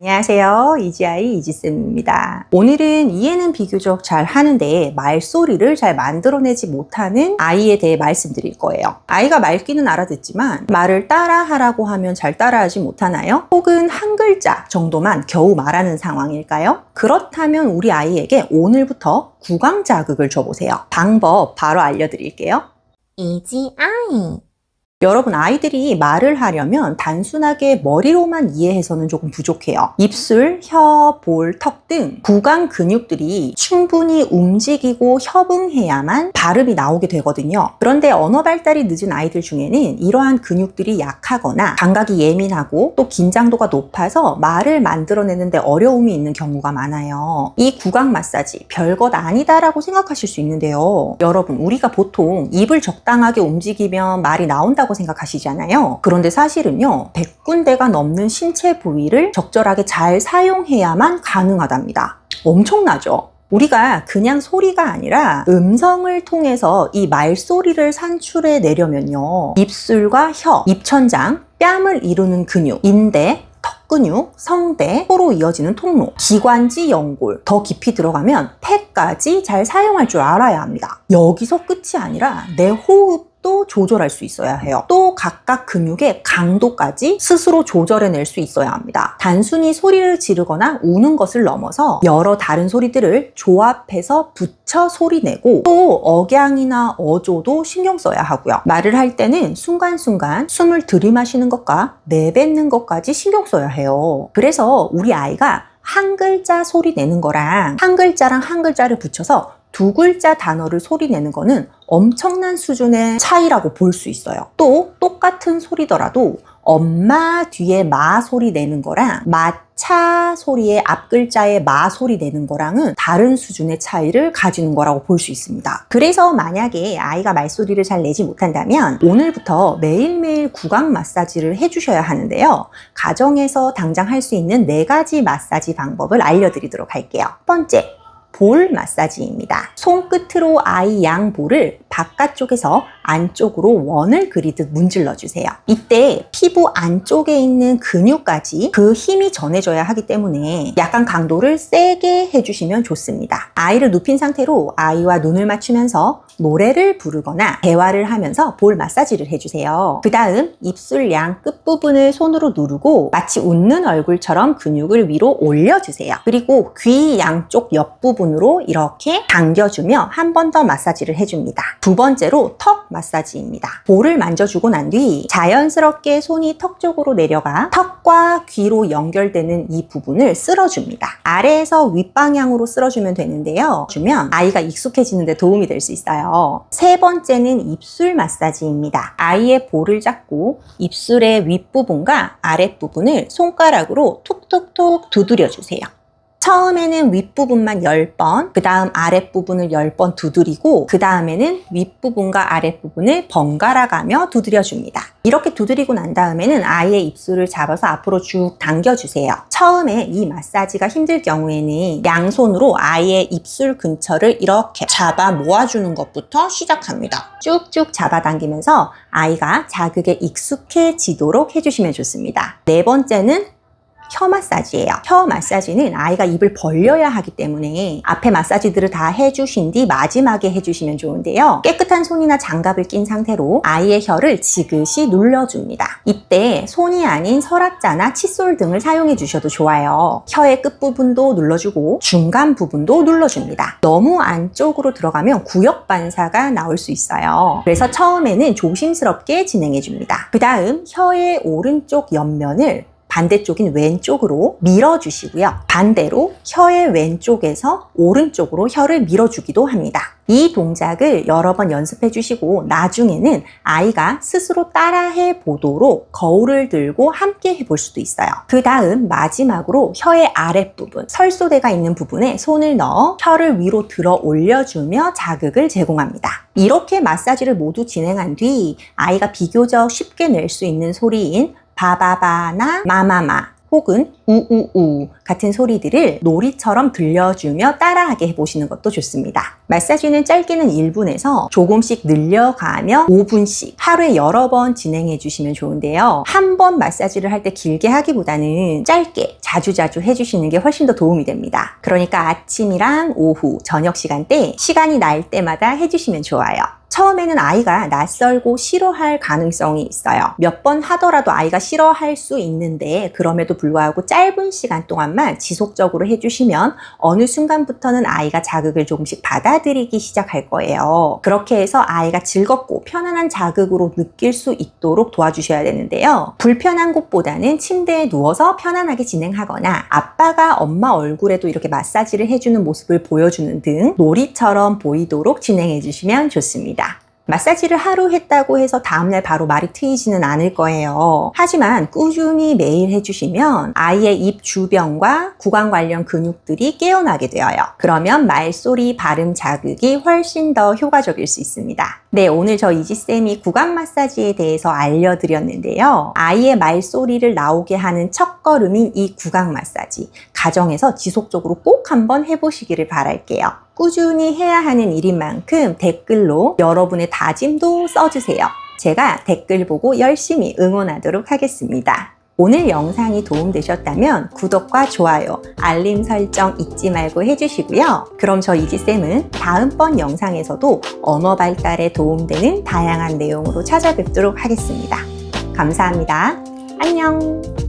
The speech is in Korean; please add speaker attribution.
Speaker 1: 안녕하세요. 이지아이 이지쌤입니다. 오늘은 이해는 비교적 잘 하는데 말소리를 잘 만들어내지 못하는 아이에 대해 말씀드릴 거예요. 아이가 말귀는 알아듣지만 말을 따라하라고 하면 잘 따라하지 못하나요? 혹은 한 글자 정도만 겨우 말하는 상황일까요? 그렇다면 우리 아이에게 오늘부터 구강 자극을 줘보세요. 방법 바로 알려드릴게요.
Speaker 2: 이지아이.
Speaker 1: 여러분, 아이들이 말을 하려면 단순하게 머리로만 이해해서는 조금 부족해요. 입술, 혀, 볼, 턱 등 구강 근육들이 충분히 움직이고 협응해야만 발음이 나오게 되거든요. 그런데 언어 발달이 늦은 아이들 중에는 이러한 근육들이 약하거나 감각이 예민하고 또 긴장도가 높아서 말을 만들어내는데 어려움이 있는 경우가 많아요. 이 구강 마사지 별것 아니다라고 생각하실 수 있는데요. 여러분, 우리가 보통 입을 적당하게 움직이면 말이 나온다고 생각하시잖아요. 그런데 사실은요, 100군데가 넘는 신체 부위를 적절하게 잘 사용해야만 가능하답니다. 엄청나죠? 우리가 그냥 소리가 아니라 음성을 통해서 이 말소리를 산출해 내려면요, 입술과 혀, 입천장, 뺨을 이루는 근육, 인대, 턱근육, 성대, 코로 이어지는 통로, 기관지, 연골, 더 깊이 들어가면 폐까지 잘 사용할 줄 알아야 합니다. 여기서 끝이 아니라 내 호흡도 조절할 수 있어야 해요. 또 각각 근육의 강도까지 스스로 조절해낼 수 있어야 합니다. 단순히 소리를 지르거나 우는 것을 넘어서 여러 다른 소리들을 조합해서 붙여 소리내고 또 억양이나 어조도 신경 써야 하고요. 말을 할 때는 순간순간 숨을 들이마시는 것과 내뱉는 것까지 신경 써야 해요. 그래서 우리 아이가 한 글자 소리 내는 거랑 한 글자랑 한 글자를 붙여서 두 글자 단어를 소리내는 거는 엄청난 수준의 차이라고 볼 수 있어요. 또 똑같은 소리더라도 엄마 뒤에 마 소리 내는 거랑 마차 소리의 앞 글자의 마 소리 내는 거랑은 다른 수준의 차이를 가지는 거라고 볼 수 있습니다. 그래서 만약에 아이가 말소리를 잘 내지 못한다면 오늘부터 매일매일 구강 마사지를 해주셔야 하는데요. 가정에서 당장 할 수 있는 4가지 마사지 방법을 알려드리도록 할게요. 첫 번째, 볼 마사지입니다. 손끝으로 아이 양 볼을 바깥쪽에서 안쪽으로 원을 그리듯 문질러 주세요. 이때 피부 안쪽에 있는 근육까지 그 힘이 전해져야 하기 때문에 약간 강도를 세게 해주시면 좋습니다. 아이를 눕힌 상태로 아이와 눈을 맞추면서 노래를 부르거나 대화를 하면서 볼 마사지를 해주세요. 그 다음 입술 양 끝부분을 손으로 누르고 마치 웃는 얼굴처럼 근육을 위로 올려주세요. 그리고 귀 양쪽 옆부분으로 이렇게 당겨주며 한 번 더 마사지를 해줍니다. 두 번째로 턱 마사지입니다. 볼을 만져주고 난 뒤 자연스럽게 손이 턱 쪽으로 내려가 턱과 귀로 연결되는 이 부분을 쓸어줍니다. 아래에서 윗방향으로 쓸어주면 되는데요. 주면 아이가 익숙해지는 데 도움이 될 수 있어요. 세 번째는 입술 마사지입니다. 아이의 볼을 잡고 입술의 윗부분과 아랫부분을 손가락으로 톡톡톡 두드려주세요. 처음에는 윗부분만 10번, 그 다음 아랫부분을 10번 두드리고 그 다음에는 윗부분과 아랫부분을 번갈아 가며 두드려줍니다. 이렇게 두드리고 난 다음에는 아이의 입술을 잡아서 앞으로 쭉 당겨주세요. 처음에 이 마사지가 힘들 경우에는 양손으로 아이의 입술 근처를 이렇게 잡아 모아주는 것부터 시작합니다. 쭉쭉 잡아당기면서 아이가 자극에 익숙해지도록 해주시면 좋습니다. 네 번째는 혀 마사지예요. 혀 마사지는 아이가 입을 벌려야 하기 때문에 앞에 마사지들을 다 해주신 뒤 마지막에 해주시면 좋은데요. 깨끗한 손이나 장갑을 낀 상태로 아이의 혀를 지그시 눌러줍니다. 이때 손이 아닌 서랍자나 칫솔 등을 사용해 주셔도 좋아요. 혀의 끝부분도 눌러주고 중간 부분도 눌러줍니다. 너무 안쪽으로 들어가면 구역 반사가 나올 수 있어요. 그래서 처음에는 조심스럽게 진행해 줍니다. 그 다음 혀의 오른쪽 옆면을 반대쪽인 왼쪽으로 밀어주시고요. 반대로 혀의 왼쪽에서 오른쪽으로 혀를 밀어주기도 합니다. 이 동작을 여러 번 연습해 주시고 나중에는 아이가 스스로 따라해 보도록 거울을 들고 함께 해볼 수도 있어요. 그 다음 마지막으로 혀의 아랫부분, 설소대가 있는 부분에 손을 넣어 혀를 위로 들어 올려주며 자극을 제공합니다. 이렇게 마사지를 모두 진행한 뒤 아이가 비교적 쉽게 낼 수 있는 소리인 바바바나 마마마 혹은 우우우 같은 소리들을 놀이처럼 들려주며 따라하게 해보시는 것도 좋습니다. 마사지는 짧게는 1분에서 조금씩 늘려가며 5분씩 하루에 여러 번 진행해 주시면 좋은데요. 한 번 마사지를 할 때 길게 하기보다는 짧게 자주자주 해주시는 게 훨씬 더 도움이 됩니다. 그러니까 아침이랑 오후, 저녁 시간대 시간이 날 때마다 해주시면 좋아요. 처음에는 아이가 낯설고 싫어할 가능성이 있어요. 몇 번 하더라도 아이가 싫어할 수 있는데 그럼에도 불구하고 짧은 시간 동안만 지속적으로 해주시면 어느 순간부터는 아이가 자극을 조금씩 받아들이기 시작할 거예요. 그렇게 해서 아이가 즐겁고 편안한 자극으로 느낄 수 있도록 도와주셔야 되는데요. 불편한 곳보다는 침대에 누워서 편안하게 진행하거나 아빠가 엄마 얼굴에도 이렇게 마사지를 해주는 모습을 보여주는 등 놀이처럼 보이도록 진행해 주시면 좋습니다. 마사지를 하루 했다고 해서 다음날 바로 말이 트이지는 않을 거예요. 하지만 꾸준히 매일 해주시면 아이의 입 주변과 구강 관련 근육들이 깨어나게 되어요. 그러면 말소리, 발음 자극이 훨씬 더 효과적일 수 있습니다. 네, 오늘 저 이지쌤이 구강 마사지에 대해서 알려드렸는데요. 아이의 말소리를 나오게 하는 첫걸음인 이 구강 마사지, 가정에서 지속적으로 꼭 한번 해보시기를 바랄게요. 꾸준히 해야 하는 일인 만큼 댓글로 여러분의 다짐도 써주세요. 제가 댓글 보고 열심히 응원하도록 하겠습니다. 오늘 영상이 도움되셨다면 구독과 좋아요, 알림 설정 잊지 말고 해주시고요. 그럼 저 이지쌤은 다음번 영상에서도 언어 발달에 도움되는 다양한 내용으로 찾아뵙도록 하겠습니다. 감사합니다. 안녕!